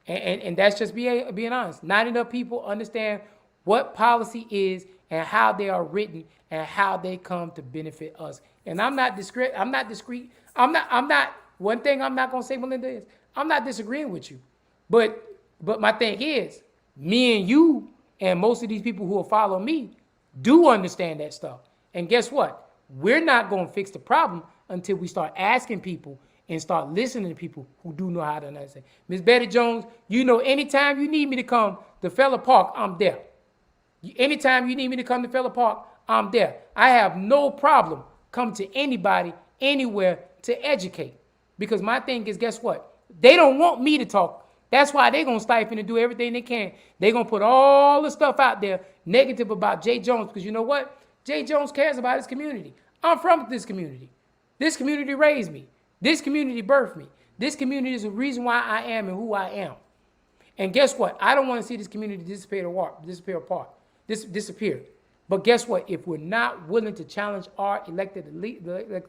And that's just being honest. Not enough people understand what policy is and how they are written and how they come to benefit us. And I'm not discreet. One thing I'm not going to say, Melinda, is I'm not disagreeing with you. But my thing is, me and you and most of these people who will follow me do understand that stuff. And guess what? We're not going to fix the problem until we start asking people and start listening to people who do know how to understand. Ms. Betty Jones, you know, anytime you need me to come to Feller Park, I'm there. Anytime you need me to come to Feller Park, I'm there. I have no problem coming to anybody, anywhere to educate. Because my thing is, guess what? They don't want me to talk. That's why they're going to stifle and do everything they can. They're going to put all the stuff out there negative about Jay Jones. Because you know what? Jay Jones cares about his community. I'm from this community. This community raised me. This community birthed me. This community is the reason why I am and who I am. And guess what? I don't want to see this community disappear apart. But guess what? If we're not willing to challenge our elected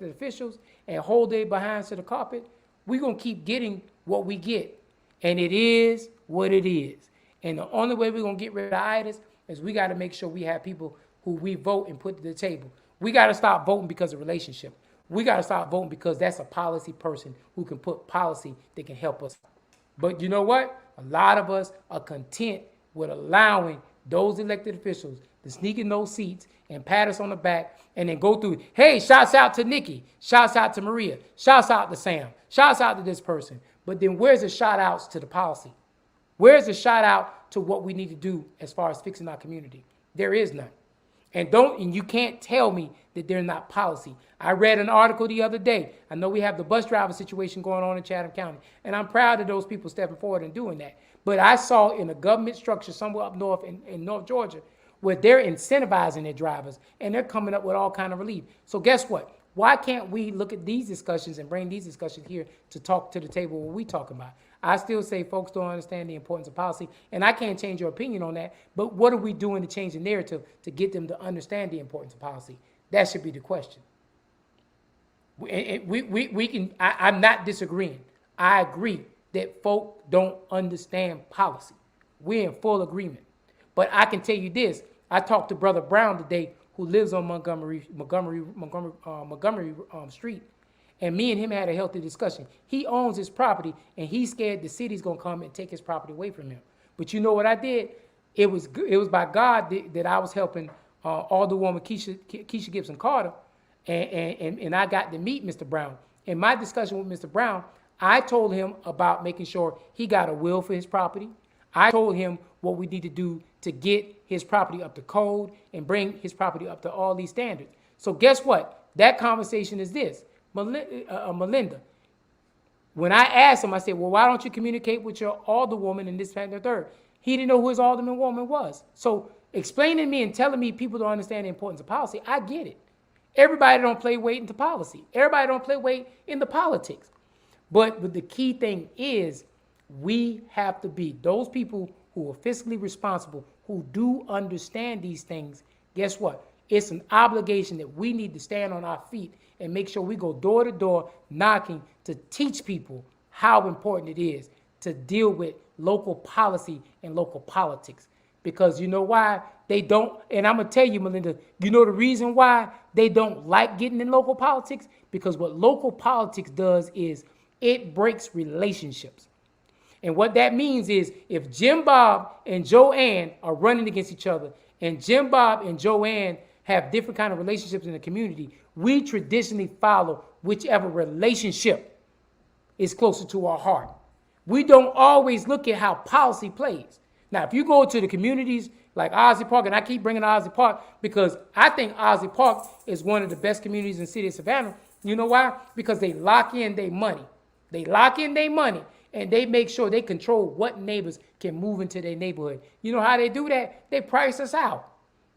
officials and hold their behinds to the carpet, we're going to keep getting what we get. And it is what it is. And the only way we're going to get rid of IDIS is we got to make sure we have people who we vote and put to the table. We got to stop voting because of relationship. We got to stop voting because that's a policy person who can put policy that can help us. But you know what? A lot of us are content with allowing those elected officials to sneak in those seats and pat us on the back and then go through, hey, shouts out to Nikki, shouts out to Maria, shouts out to Sam, shouts out to this person. But then where's the shout outs to the policy? Where's the shout out to what we need to do as far as fixing our community? There is none. And you can't tell me that they're not policy. I read an article the other day. I know we have the bus driver situation going on in Chatham County, and I'm proud of those people stepping forward and doing that. But I saw in a government structure somewhere up north in North Georgia where they're incentivizing their drivers and they're coming up with all kind of relief. So guess what? Why can't we look at these discussions and bring these discussions here to talk to the table what we talk about? I still say folks don't understand the importance of policy, and I can't change your opinion on that, but what are we doing to change the narrative to get them to understand the importance of policy? That should be the question. I'm not disagreeing. I agree that folk don't understand policy. We're in full agreement. But I can tell you this, I talked to Brother Brown today, who lives on Montgomery Street, and me and him had a healthy discussion. He owns his property, and he's scared the city's gonna come and take his property away from him. But you know what I did? It was by God that I was helping Alderwoman Keisha Gibson Carter, and I got to meet Mr. Brown. In my discussion with Mr. Brown, I told him about making sure he got a will for his property. I told him what we need to do to get his property up to code and bring his property up to all these standards. So guess what? That conversation is this. Melinda, when I asked him, I said, well, why don't you communicate with your alderwoman and this, that, and the third? He didn't know who his alderman woman was. So explaining to me and telling me people don't understand the importance of policy, I get it. Everybody don't play weight into policy. Everybody don't play weight into politics. But the key thing is we have to be those people who are fiscally responsible, who do understand these things. Guess what? It's an obligation that we need to stand on our feet and make sure we go door to door knocking to teach people how important it is to deal with local policy and local politics. Because you know why they don't, and I'm going to tell you, Melinda, you know the reason why they don't like getting in local politics? Because what local politics does is it breaks relationships. And what that means is if Jim Bob and Joanne are running against each other, and Jim Bob and Joanne have different kind of relationships in the community, we traditionally follow whichever relationship is closer to our heart. We don't always look at how policy plays. Now, if you go to the communities like Ozzie Park, and I keep bringing Ozzie Park because I think Ozzie Park is one of the best communities in the city of Savannah. You know why? Because they lock in their money. They lock in their money, and they make sure they control what neighbors can move into their neighborhood. You know how they do that? They price us out.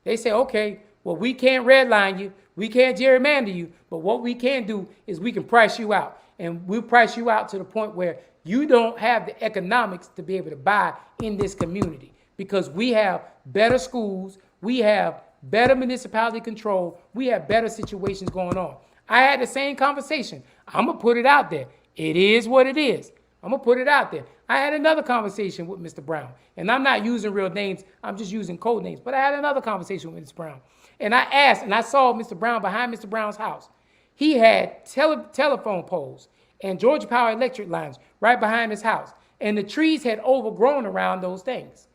They say, okay, well, we can't redline you. We can't gerrymander you. But what we can do is we can price you out. And we'll price you out to the point where you don't have the economics to be able to buy in this community. Because we have better schools. We have better municipality control. We have better situations going on. I had the same conversation. I'm going to put it out there. It is what it is. I'm going to put it out there. I had another conversation with Mr. Brown. And I'm not using real names. I'm just using code names. But I had another conversation with Mr. Brown. And I asked, and I saw Mr. Brown behind Mr. Brown's house. He had telephone poles and Georgia Power electric lines right behind his house. And the trees had overgrown around those things.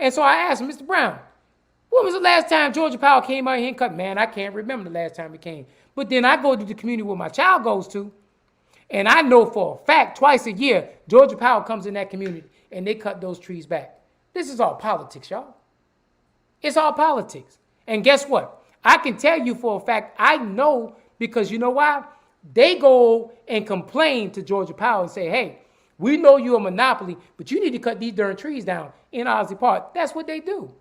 And so I asked him, Mr. Brown, when was the last time Georgia Power came out here and cut? Man, I can't remember the last time it came. But then I go to the community where my child goes to, and I know for a fact twice a year, Georgia Power comes in that community and they cut those trees back. This is all politics, y'all. It's all politics. And guess what? I can tell you for a fact, I know, because you know why? They go and complain to Georgia Power and say, hey, we know you're a monopoly, but you need to cut these darn trees down in Ozzie Park. That's what they do.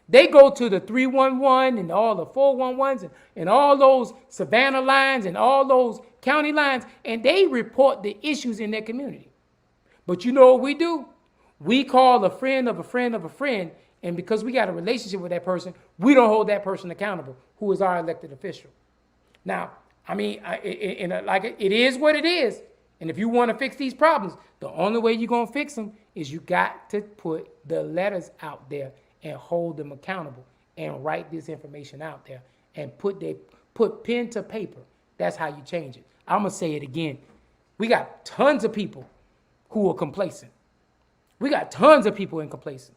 They go to the 311 and all the 411s and all those Savannah lines and all those county lines, and they report the issues in their community. But you know what we do? We call a friend of a friend of a friend, and because we got a relationship with that person, we don't hold that person accountable, who is our elected official. Now, I mean, it is what it is. And if you want to fix these problems, the only way you're going to fix them is you got to put the letters out there and hold them accountable and write this information out there and put pen to paper. That's how you change it. I'm going to say it again. We got tons of people who are complacent. We got tons of people in complacent.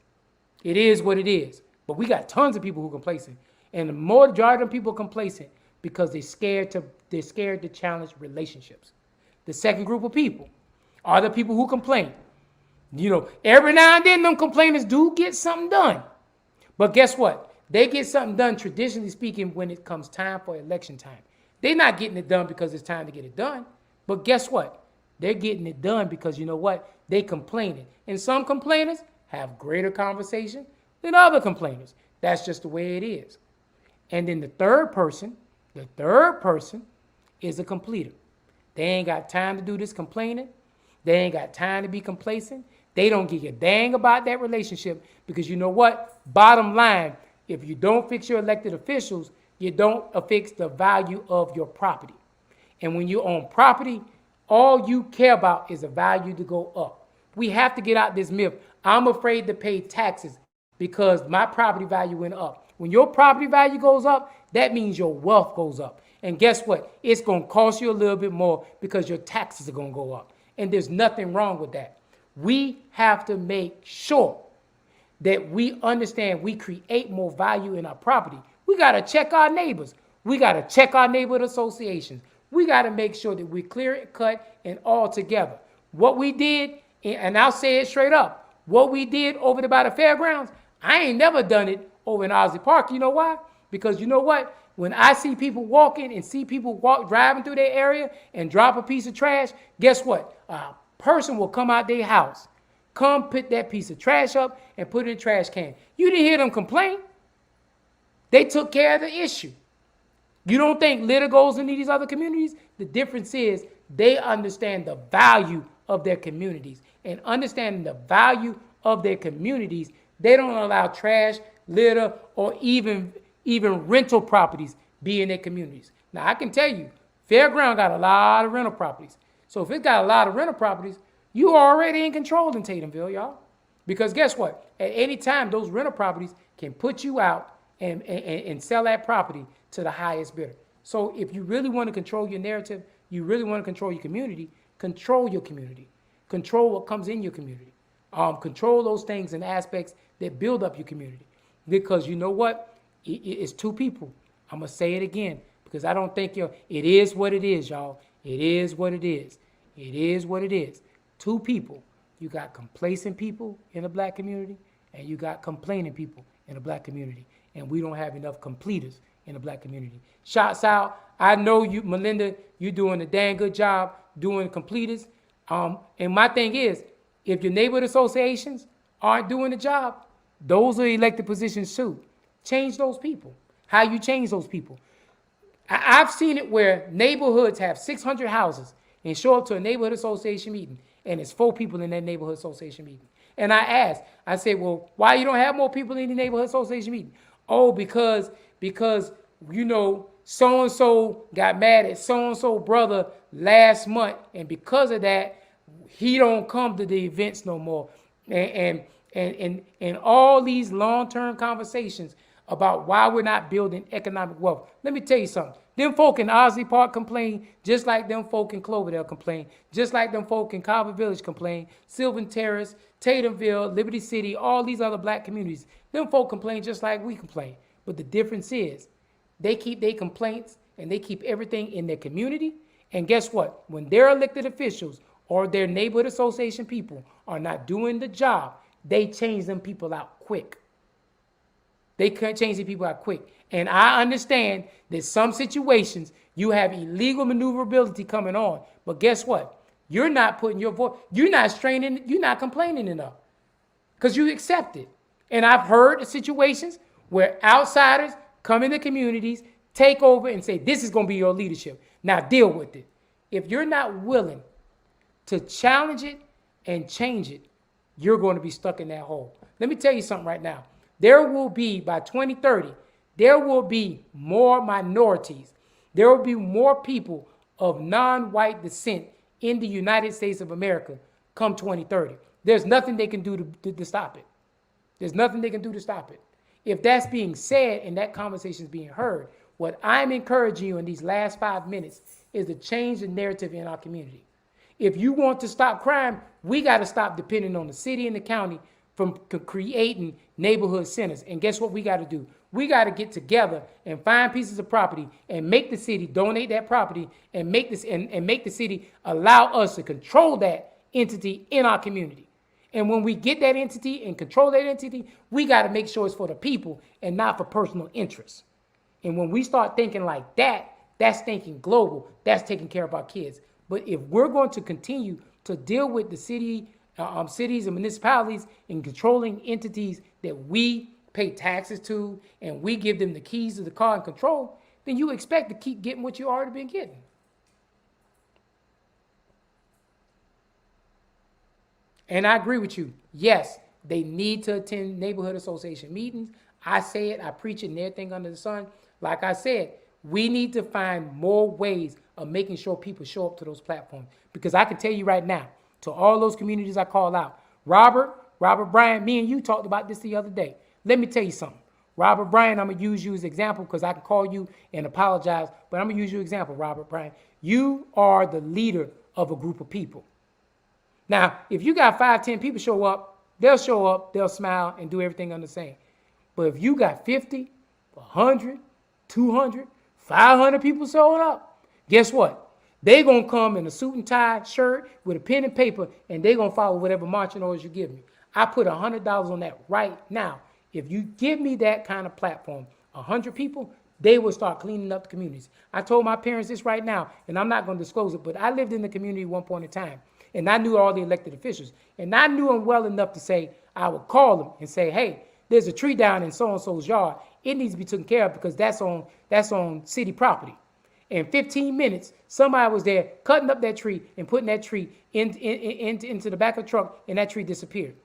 It is what it is. But we got tons of people who are complacent. And the majority of people are complacent because they're scared to challenge relationships. The second group of people are the people who complain. You know, every now and then them complainers do get something done. But guess what? They get something done, traditionally speaking, when it comes time for election time. They're not getting it done because it's time to get it done. But guess what? They're getting it done because, you know what? They complaining. And some complainers have greater conversation than other complainers. That's just the way it is. And then the third person is a completer. They ain't got time to do this complaining. They ain't got time to be complacent. They don't give a dang about that relationship because you know what? Bottom line, if you don't fix your elected officials, you don't fix the value of your property. And when you own property, all you care about is the value to go up. We have to get out this myth. I'm afraid to pay taxes because my property value went up. When your property value goes up, that means your wealth goes up. And guess what? It's going to cost you a little bit more because your taxes are going to go up. And there's nothing wrong with that. We have to make sure that we understand we create more value in our property We got to check our neighbors. We got to check our neighborhood associations. We got to make sure that we clear cut and all together. What we did, and I'll say it straight up, what we did over there by the fairgrounds, I ain't never done it over in Owsley Park. You know why? Because you know what? When I see people walking and see people driving through their area and drop a piece of trash, guess what? A person will come out their house, come pick that piece of trash up and put it in the trash can. You didn't hear them complain. They took care of the issue. You don't think litter goes into these other communities? The difference is they understand the value of their communities. And understanding the value of their communities, they don't allow trash, litter, or even rental properties be in their communities. Now, I can tell you, Fairground got a lot of rental properties. So if it's got a lot of rental properties, you are already in control in Tatumville, y'all. Because guess what? At any time, those rental properties can put you out and sell that property to the highest bidder. So if you really want to control your narrative, you really want to control your community, control your community. Control what comes in your community. Control those things and aspects that build up your community. Because you know what? It's two people. I'm going to say it again because I don't think it is what it is, y'all. It is what it is. It is what it is. Two people. You got complacent people in the black community and you got complaining people in the black community. And we don't have enough completers in the black community. Shots out. I know you, Melinda, you're doing a dang good job doing completers. And my thing is, if your neighborhood associations aren't doing the job, those are elected positions too. Change those people. How you change those people? I've seen it where neighborhoods have 600 houses and show up to a neighborhood association meeting and it's 4 people in that neighborhood association meeting. And I asked, I said, well, why you don't have more people in the neighborhood association meeting? Oh, because you know, so-and-so got mad at so-and-so brother last month, and because of that, he don't come to the events no more. And all these long-term conversations about why we're not building economic wealth. Let me tell you something. Them folk in Owsley Park complain just like them folk in Cloverdale complain, just like them folk in Carver Village complain, Sylvan Terrace, Tatumville, Liberty City, all these other black communities. Them folk complain just like we complain. But the difference is they keep their complaints and they keep everything in their community. And guess what? When their elected officials or their neighborhood association people are not doing the job, they change them people out quick. They can't change the people out quick. And I understand that some situations you have illegal maneuverability coming on. But guess what? You're not putting your voice, you're not straining, you're not complaining enough. Because you accept it. And I've heard situations where outsiders come into communities, take over and say, this is going to be your leadership. Now deal with it. If you're not willing to challenge it and change it, you're going to be stuck in that hole. Let me tell you something right now. There will be, by 2030, there will be more minorities. There will be more people of non-white descent in the United States of America come 2030. There's nothing they can do to stop it. There's nothing they can do to stop it. If that's being said and that conversation is being heard, what I'm encouraging you in these last 5 minutes is to change the narrative in our community. If you want to stop crime, we got to stop depending on the city and the county from creating neighborhood centers. And guess what we got to do? We got to get together and find pieces of property and make the city donate that property and make this and make the city allow us to control that entity in our community. And when we get that entity and control that entity, we got to make sure it's for the people and not for personal interests. And when we start thinking like that, that's thinking global. That's taking care of our kids. But if we're going to continue to deal with the cities and municipalities and controlling entities that we pay taxes to and we give them the keys to the car and control, then you expect to keep getting what you already been getting. And I agree with you. Yes, they need to attend neighborhood association meetings. I say it, I preach it, and everything under the sun. Like I said, we need to find more ways of making sure people show up to those platforms. Because I can tell you right now, to all those communities I call out, Robert Bryant, me and you talked about this the other day. Let me tell you something. Robert Bryant, I'm going to use you as an example because I can call you and apologize, but I'm going to use you as an example, Robert Bryant. You are the leader of a group of people. Now, if you got 5, 10 people show up, they'll smile and do everything under the same. But if you got 50, 100, 200, 500 people showing up, guess what? They going to come in a suit and tie shirt with a pen and paper, and they going to follow whatever marching orders you give me. I put $100 on that right now. If you give me that kind of platform, 100 people, they will start cleaning up the communities. I told my parents this right now, and I'm not going to disclose it, but I lived in the community at one point in time, and I knew all the elected officials. And I knew them well enough to say, I would call them and say, hey, there's a tree down in so-and-so's yard. It needs to be taken care of because that's on city property. In 15 minutes, somebody was there cutting up that tree and putting that tree into the back of the truck, and that tree disappeared.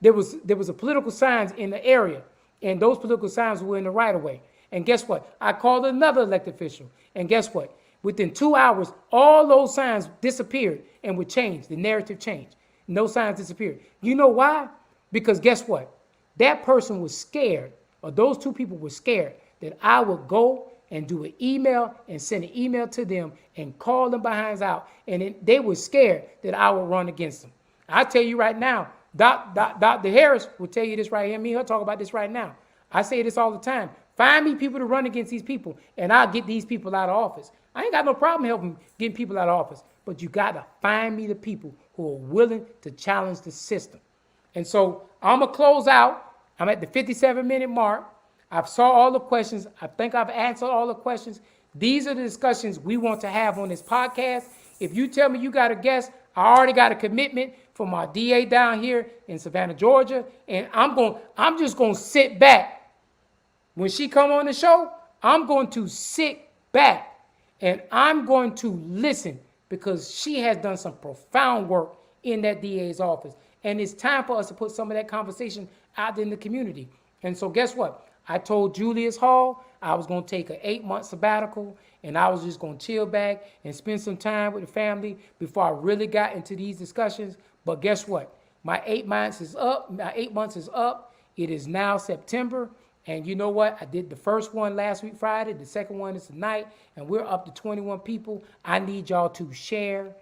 There was a political signs in the area, and those political signs were in the right of way. And guess what? I called another elected official, and guess what? Within 2 hours, all those signs disappeared and would change. The narrative changed. No signs disappeared. You know why? Because guess what? That person was scared, or those two people were scared that I would go and do an email and send an email to them and call them behinds out. And they were scared that I would run against them. I tell you right now, Dr. Harris will tell you this right here. Me and her talk about this right now. I say this all the time. Find me people to run against these people, and I'll get these people out of office. I ain't got no problem helping getting people out of office, but you got to find me the people who are willing to challenge the system. And so I'm going to close out. I'm at the 57-minute mark. I've saw all the questions. I think I've answered all the questions. These are the discussions we want to have on this podcast. If you tell me you got a guest, I already got a commitment from our DA down here in Savannah, Georgia, and I'm just going to sit back. When she come on the show, I'm going to sit back and I'm going to listen because she has done some profound work in that DA's office. And it's time for us to put some of that conversation out in the community. And so guess what? I told Julius Hall I was going to take an 8-month sabbatical, and I was just going to chill back and spend some time with the family before I really got into these discussions. But guess what? My 8 months is up. It is now September. And you know what? I did the first one last week, Friday. The second one is tonight. And we're up to 21 people. I need y'all to share,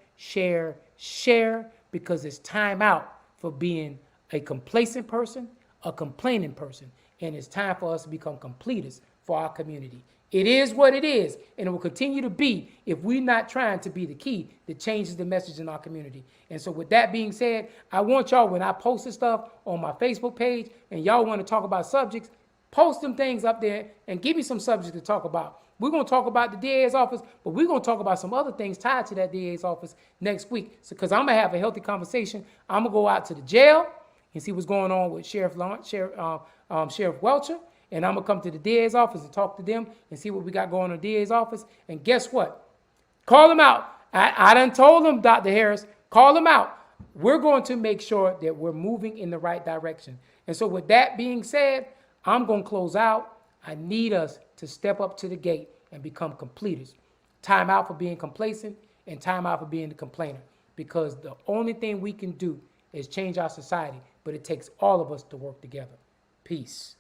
because it's time out for being a complacent person, a complaining person. And it's time for us to become completers for our community. It is what it is, and it will continue to be if we're not trying to be the key that changes the message in our community. And so with that being said, I want y'all, when I post this stuff on my Facebook page and y'all want to talk about subjects, post them things up there and give me some subjects to talk about. We're going to talk about the DA's office, but we're going to talk about some other things tied to that DA's office next week. So, because I'm going to have a healthy conversation. I'm going to go out to the jail and see what's going on with Sheriff Welcher. And I'm going to come to the DA's office and talk to them and see what we got going on in the DA's office. And guess what? Call them out. I done told them, Dr. Harris, call them out. We're going to make sure that we're moving in the right direction. And so with that being said, I'm going to close out. I need us to step up to the gate and become completers. Time out for being complacent and time out for being the complainer. Because the only thing we can do is change our society, but it takes all of us to work together. Peace.